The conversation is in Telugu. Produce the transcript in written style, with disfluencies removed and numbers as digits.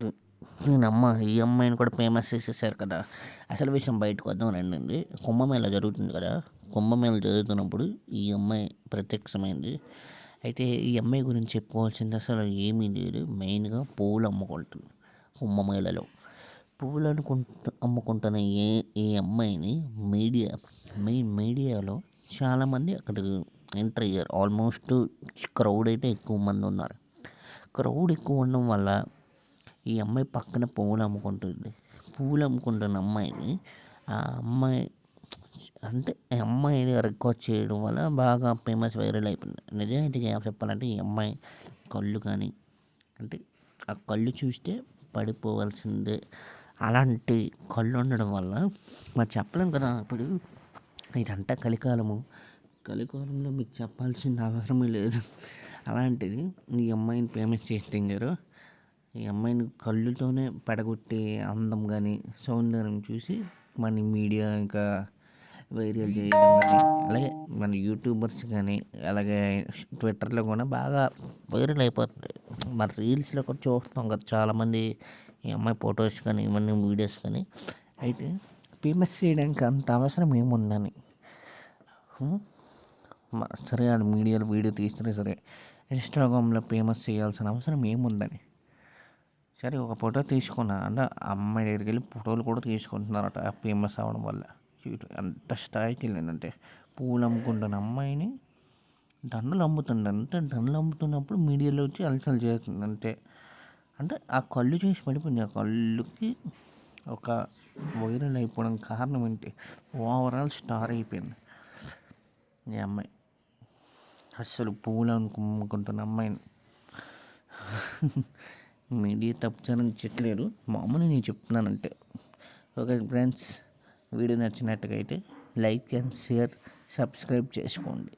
నేనమ్మ ఈ అమ్మాయిని కూడా ఫేమస్ చేసేసారు కదా! అసలు విషయం బయటకు వద్దాం రండండి. కుంభమేళా జరుగుతుంది కదా! కుంభమేళా జరుగుతున్నప్పుడు ఈ అమ్మాయి ప్రత్యక్షమైంది. అయితే ఈ అమ్మాయి గురించి చెప్పుకోవాల్సింది అసలు ఏమీ లేదు. మెయిన్‌గా పువ్వులు అమ్ముకుంటుంది కుంభమేళాలో. పువ్వులు అమ్ముకుంటున్న ఈ అమ్మాయిని మీడియా మీడియాలో చాలామంది అక్కడికి ఎంటర్ అయ్యారు. ఆల్మోస్ట్ క్రౌడ్ అయితే ఎక్కువ మంది ఉన్నారు. క్రౌడ్ ఎక్కువ ఉండడం వల్ల ఈ అమ్మాయి పక్కన పువ్వులు అమ్ముకుంటుంది. పువ్వులు అమ్ముకుంటున్న అమ్మాయిని ఆ అమ్మాయి అంటే ఈ అమ్మాయిని రికార్డ్ చేయడం వల్ల బాగా ఫేమస్ వైరల్ అయిపోయింది. నిజాయితీగా చెప్పాలంటే ఈ అమ్మాయి కళ్ళు కానీ అంటే ఆ కళ్ళు చూస్తే పడిపోవాల్సిందే. అలాంటి కళ్ళు ఉండడం వల్ల మరి చెప్పలేం కదా! ఇప్పుడు ఇదంతా కలికాలము. కలికాలంలో మీకు చెప్పాల్సిన అవసరమే లేదు. అలాంటిది ఈ అమ్మాయిని ఫేమస్ చేసేసారు. ఈ అమ్మాయిని కళ్ళుతోనే పడగొట్టే అందం కానీ సౌందర్యం చూసి మన మీడియా ఇంకా వైరల్ చేయడం కానీ అలాగే మన యూట్యూబర్స్ కానీ అలాగే ట్విట్టర్లో కూడా బాగా వైరల్ అయిపోతుంది. మన రీల్స్లో కూడా చూస్తాం కదా చాలామంది ఈ అమ్మాయి ఫొటోస్ కానీ ఇవన్నీ వీడియోస్ కానీ. అయితే ఫేమస్ చేయడానికి అంత అవసరం ఏముందని సరే అది మీడియాలో వీడియో తీస్తే సరే ఇన్స్టాగ్రామ్లో ఫేమస్ చేయాల్సిన అవసరం ఏముందని. సరే ఒక ఫోటో తీసుకున్నా అంటే అమ్మాయి దగ్గరికి వెళ్ళి ఫోటోలు కూడా తీసుకుంటున్నారట ఫేమస్ అవ్వడం వల్ల. అంత స్థాయికి వెళ్ళిందంటే పూలు అమ్ముకుంటున్న అమ్మాయిని దండలు అమ్ముతుంది. అంటే దండలు అమ్ముతున్నప్పుడు మీడియాలో వచ్చి అలసలు చేస్తుంది అంతే. అంటే ఆ కళ్ళు చూసి పడిపోయింది. ఆ కళ్ళుకి ఒక వైరల్ అయిపోవడం కారణం ఏంటి? ఓవరాల్ స్టార్ అయిపోయింది ఈ అమ్మాయి. అస్సలు పూలు అమ్ముకుంటున్న అమ్మాయిని మీడియా తప్పుచారని చెప్పలేదు, మామూలు నేను చెప్తున్నానంటే. ఓకే ఫ్రెండ్స్, వీడియో నచ్చినట్టుగా అయితే లైక్ అండ్ షేర్ సబ్స్క్రైబ్ చేసుకోండి.